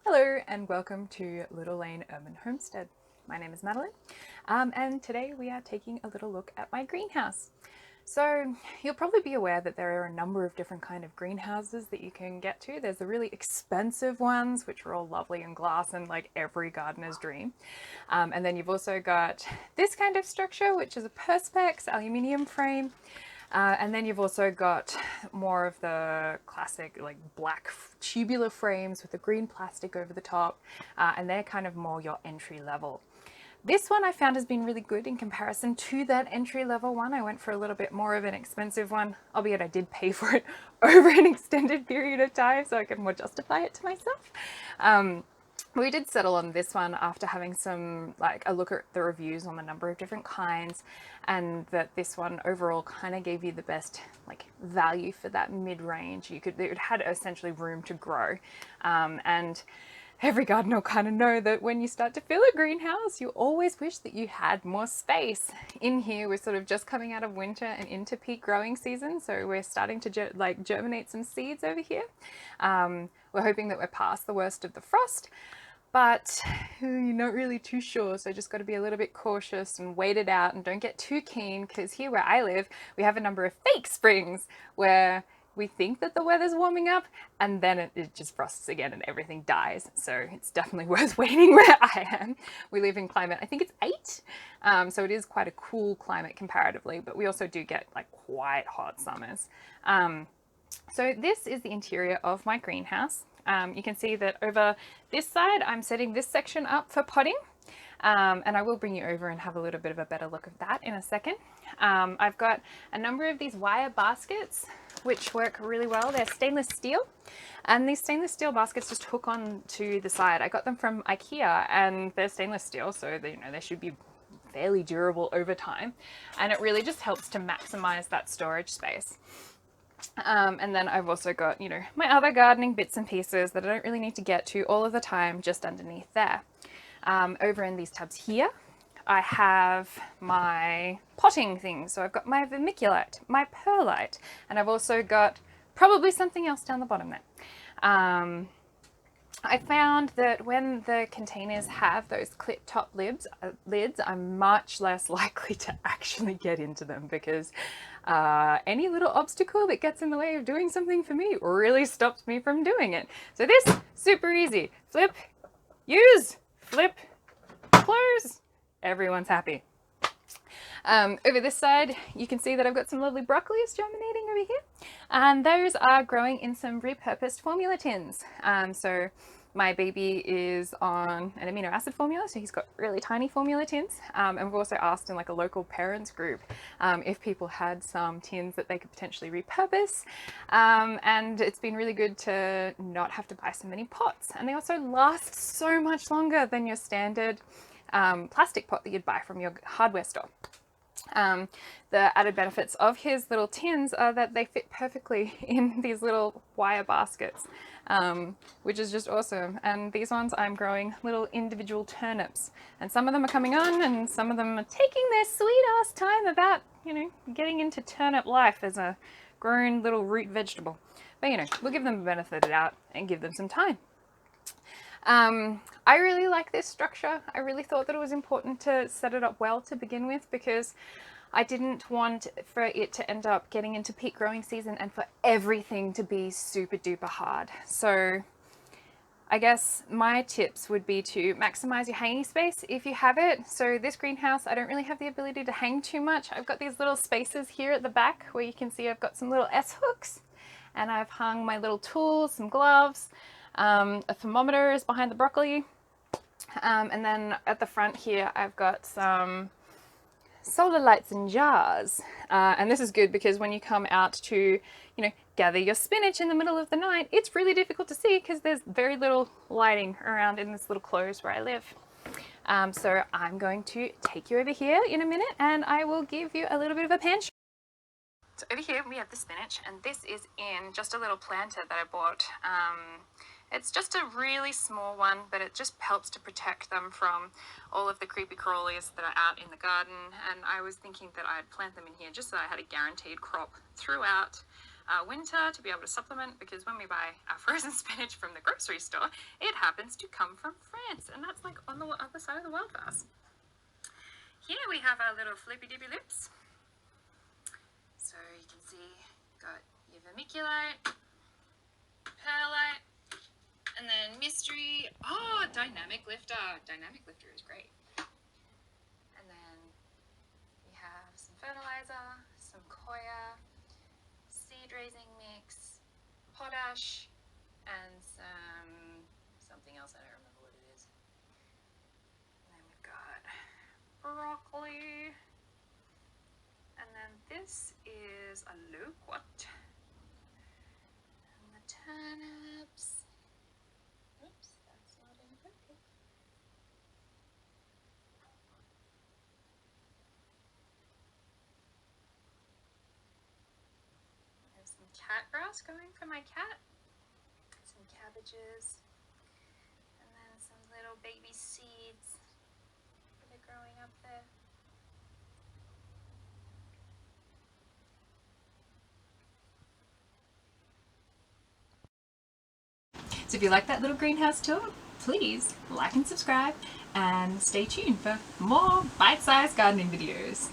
Hello and welcome to Little Lane Urban Homestead. My name is Madeline and today we are taking a little look at my greenhouse. So you'll probably be aware that there are a number of different kind of greenhouses that you can get to. There's the really expensive ones which are all lovely and glass and like every gardener's dream. And then you've also got this kind of structure which is a perspex aluminium frame. And then you've also got more of the classic like black tubular frames with the green plastic over the top, and they're kind of more your entry level. This one I found has been really good in comparison to that entry level one. I went for a little bit more of an expensive one, albeit I did pay for it over an extended period of time, so I can more justify it to myself. We did settle on this one after having a look at the reviews on the number of different kinds, and that this one overall kind of gave you the best value for that mid-range. It had essentially room to grow, and every gardener will kind of know that when you start to fill a greenhouse, you always wish that you had more space. In here, we're sort of just coming out of winter and into peak growing season, so we're starting to germinate some seeds over here. We're hoping that we're past the worst of the frost, but you're not really too sure, so just got to be a little bit cautious and wait it out and don't get too keen, because here where I live, we have a number of fake springs where we think that the weather's warming up and then it just frosts again and everything dies. So it's definitely worth waiting where I am. We live in climate, I think it's 8. So it is quite a cool climate comparatively, but we also do get quite hot summers. So this is the interior of my greenhouse. You can see that over this side, I'm setting this section up for potting. And I will bring you over and have a little bit of a better look of that in a second. I've got a number of these wire baskets which work really well. They're stainless steel, and these stainless steel baskets just hook on to the side. I got them from IKEA and they're stainless steel, so they should be fairly durable over time, and it really just helps to maximize that storage space. And then I've also got, my other gardening bits and pieces that I don't really need to get to all of the time just underneath there. Over in these tubs here, I have my potting things. So I've got my vermiculite, my perlite, and I've also got probably something else down the bottom there. I found that when the containers have those clip top lids, I'm much less likely to actually get into them, because any little obstacle that gets in the way of doing something for me really stops me from doing it. So this, super easy. Flip, use, flip, close, everyone's happy. Over this side, you can see that I've got some lovely broccolis germinating over here, and those are growing in some repurposed formula tins. So my baby is on an amino acid formula, so he's got really tiny formula tins. And we've also asked in a local parents group if people had some tins that they could potentially repurpose. And it's been really good to not have to buy so many pots. And they also last so much longer than your standard plastic pot that you'd buy from your hardware store. The added benefits of his little tins are that they fit perfectly in these little wire baskets, which is just awesome. And these ones, I'm growing little individual turnips, and some of them are coming on and some of them are taking their sweet ass time about, getting into turnip life as a grown little root vegetable. But we'll give them the benefit of the doubt and give them some time. I really like this structure. I really thought that it was important to set it up well to begin with, because I didn't want for it to end up getting into peak growing season and for everything to be super duper hard. So I guess my tips would be to maximize your hanging space if you have it. So this greenhouse, I don't really have the ability to hang too much. I've got these little spaces here at the back where you can see I've got some little S hooks, and I've hung my little tools, some gloves. A thermometer is behind the broccoli, and then at the front here I've got some solar lights in jars, and this is good because when you come out to gather your spinach in the middle of the night, it's really difficult to see because there's very little lighting around in this little close where I live. So I'm going to take you over here in a minute and I will give you a little bit of a pan shot. So over here we have the spinach, and this is in just a little planter that I bought. It's just a really small one, but it just helps to protect them from all of the creepy crawlies that are out in the garden. And I was thinking that I'd plant them in here just so I had a guaranteed crop throughout. winter to be able to supplement, because when we buy our frozen spinach from the grocery store, it happens to come from France, and that's like on the other side of the world for us. Here we have our little flippy dippy lips. So you can see, got your vermiculite, perlite, and then mystery. Oh, dynamic lifter. Dynamic lifter is great. And then we have some fertilizer, some coir, seed raising mix, potash, and something else. I don't remember what it is. And then we've got broccoli. And then this is a loquat. And the turnips. Oops, that's not in focus. There's some cat grass going for my cat. Some cabbages. And then some little baby seeds that are growing up there. So if you like that little greenhouse tour, please like and subscribe and stay tuned for more bite-sized gardening videos.